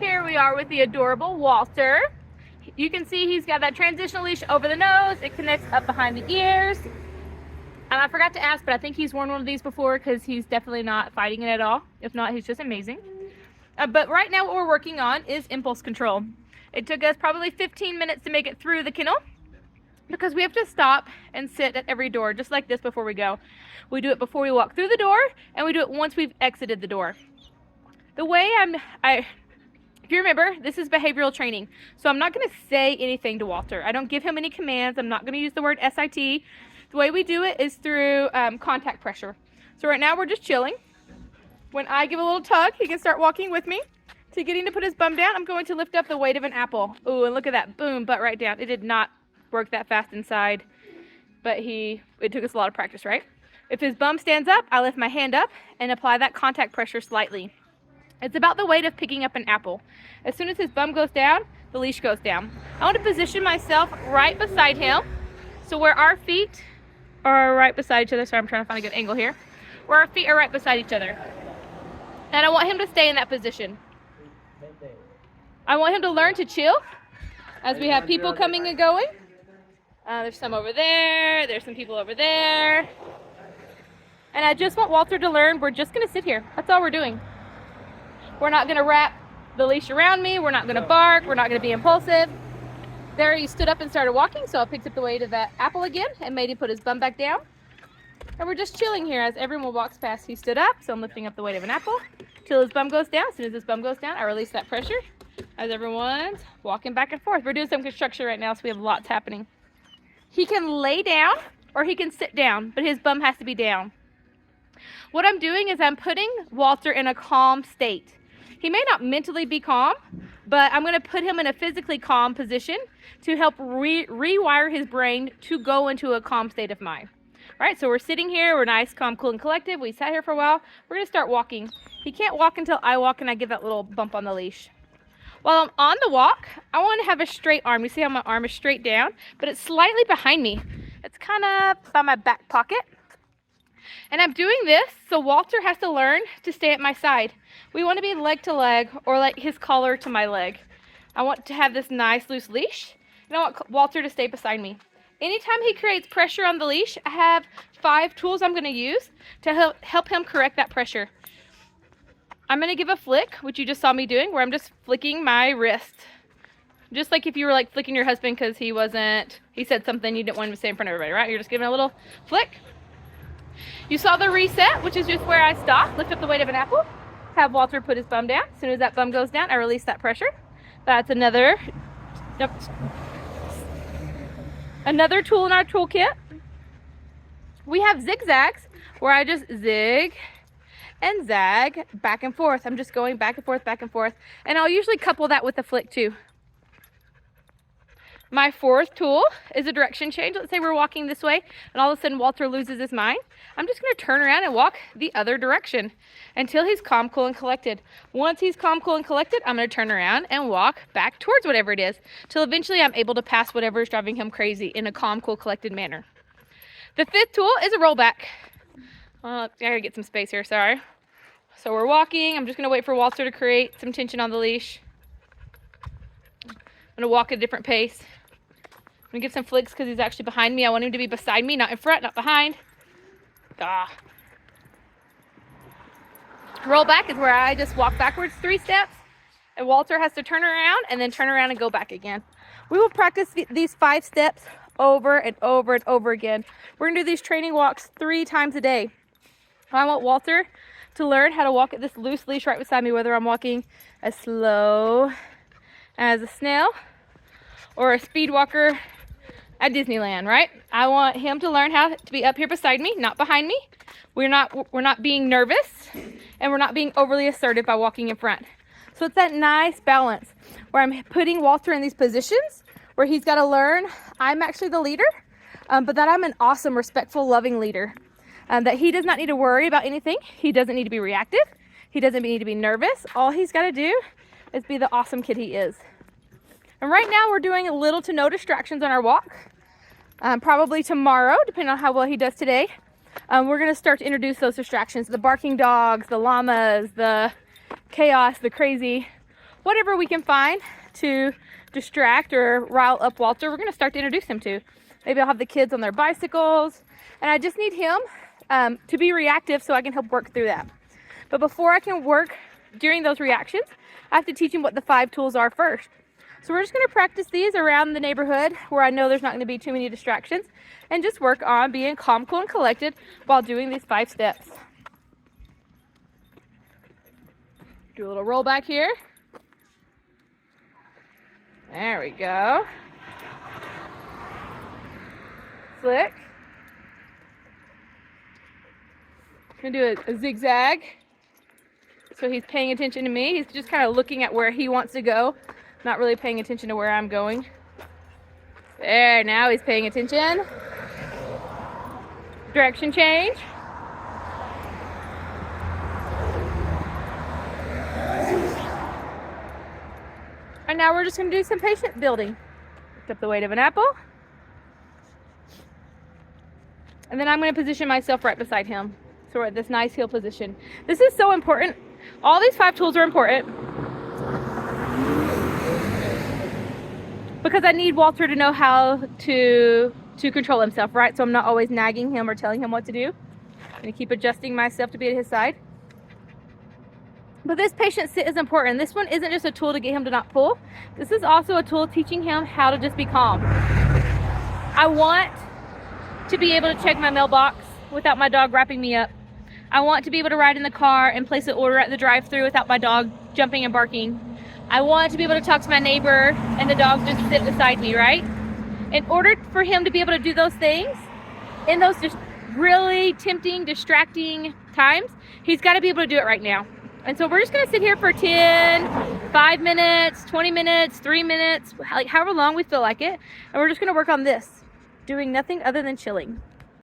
Here we are with the adorable Walter. You can see he's got that transitional leash over the nose. It connects up behind the ears. I forgot to ask, but I think he's worn one of these before because he's definitely not fighting it at all. If not, he's just amazing. But right now what we're working on is impulse control. It took us probably 15 minutes to make it through the kennel because we have to stop and sit at every door just like this before we go. We do it before we walk through the door, and we do it once we've exited the door. The way if you remember, this is behavioral training, so I'm not going to say anything to Walter. I don't give him any commands. I'm not going to use the word SIT. The way we do it is through contact pressure. So right now we're just chilling. When I give a little tug, he can start walking with me. To getting to put his bum down, I'm going to lift up the weight of an apple. Ooh, and look at that, boom, butt right down. It did not work that fast inside, but it took us a lot of practice, right? If his bum stands up, I lift my hand up and apply that contact pressure slightly. It's about the weight of picking up an apple. As soon as his bum goes down, the leash goes down. I want to position myself right beside him, so where our feet are right beside each other. Sorry, I'm trying to find a good angle here. Where our feet are right beside each other. And I want him to stay in that position. I want him to learn to chill as we have people coming and going. There's some over there. There's some people over there. And I just want Walter to learn we're just going to sit here. That's all we're doing. We're not going to wrap the leash around me. We're not going to bark. We're not going to be impulsive. There he stood up and started walking, so I picked up the weight of that apple again and made him put his bum back down. And we're just chilling here as everyone walks past. He stood up, so I'm lifting up the weight of an apple till his bum goes down. As soon as his bum goes down, I release that pressure as everyone's walking back and forth. We're doing some construction right now, so we have lots happening. He can lay down or he can sit down, but his bum has to be down. What I'm doing is I'm putting Walter in a calm state. He may not mentally be calm, but I'm going to put him in a physically calm position to help rewire his brain to go into a calm state of mind. All right, so we're sitting here. We're nice, calm, cool, and collective. We sat here for a while. We're going to start walking. He can't walk until I walk and I give that little bump on the leash. While I'm on the walk, I want to have a straight arm. You see how my arm is straight down, but it's slightly behind me. It's kind of by my back pocket. And I'm doing this so Walter has to learn to stay at my side. We want to be leg to leg, or like his collar to my leg. I want to have this nice loose leash, and I want Walter to stay beside me. Anytime he creates pressure on the leash, I have 5 tools I'm going to use to help him correct that pressure. I'm going to give a flick, which you just saw me doing, where I'm just flicking my wrist. Just like if you were like flicking your husband because he said something you didn't want him to say in front of everybody, right? You're just giving a little flick. You saw the reset, which is just where I stop, lift up the weight of an apple, have Walter put his bum down. As soon as that bum goes down, I release that pressure. That's another tool in our toolkit. We have zigzags where I just zig and zag back and forth. I'm just going back and forth, and I'll usually couple that with a flick too. My 4th tool is a direction change. Let's say we're walking this way and all of a sudden Walter loses his mind. I'm just going to turn around and walk the other direction until he's calm, cool, and collected. Once he's calm, cool, and collected, I'm going to turn around and walk back towards whatever it is till eventually I'm able to pass whatever is driving him crazy in a calm, cool, collected manner. The 5th tool is a rollback. I gotta get some space here, sorry. So we're walking. I'm just going to wait for Walter to create some tension on the leash. I'm going to walk at a different pace. I'm going to give some flicks because he's actually behind me. I want him to be beside me, not in front, not behind. Roll back is where I just walk backwards 3 steps, and Walter has to turn around and then turn around and go back again. We will practice these 5 steps over and over and over again. We're going to do these training walks 3 times a day. I want Walter to learn how to walk at this loose leash right beside me, whether I'm walking as slow as a snail or a speed walker at Disneyland, right? I want him to learn how to be up here beside me, not behind me. We're not being nervous, and we're not being overly assertive by walking in front. So it's that nice balance where I'm putting Walter in these positions where he's got to learn I'm actually the leader, but that I'm an awesome, respectful, loving leader. That he does not need to worry about anything. He doesn't need to be reactive. He doesn't need to be nervous. All he's got to do is be the awesome kid he is. And right now we're doing little to no distractions on our walk. Probably tomorrow, depending on how well he does today, we're going to start to introduce those distractions. The barking dogs, the llamas, the chaos, the crazy. whatever we can find to distract or rile up Walter, we're going to start to introduce him to. Maybe I'll have the kids on their bicycles, and I just need him to be reactive so I can help work through that. But before I can work during those reactions, I have to teach him what the 5 tools are first. So we're just going to practice these around the neighborhood where I know there's not going to be too many distractions, and just work on being calm, cool, and collected while doing these 5 steps. Do a little roll back here. There we go. Flick. I'm gonna do a zigzag. So he's paying attention to me. He's just kind of looking at where he wants to go, not really paying attention to where I'm going. There, now he's paying attention. Direction change. And now we're just going to do some patient building. Lift up the weight of an apple. And then I'm going to position myself right beside him. So we're at this nice heel position. This is so important. All these 5 tools are important because I need Walter to know how to control himself, right? So I'm not always nagging him or telling him what to do. I'm going to keep adjusting myself to be at his side. But this patient sit is important. This one isn't just a tool to get him to not pull. This is also a tool teaching him how to just be calm. I want to be able to check my mailbox without my dog wrapping me up. I want to be able to ride in the car and place an order at the drive-thru without my dog jumping and barking. I want to be able to talk to my neighbor and the dog just sit beside me, right? In order for him to be able to do those things in those just really tempting, distracting times, he's got to be able to do it right now. And so we're just going to sit here for 10, 5 minutes, 20 minutes, 3 minutes, like however long we feel like it. And we're just going to work on this, doing nothing other than chilling.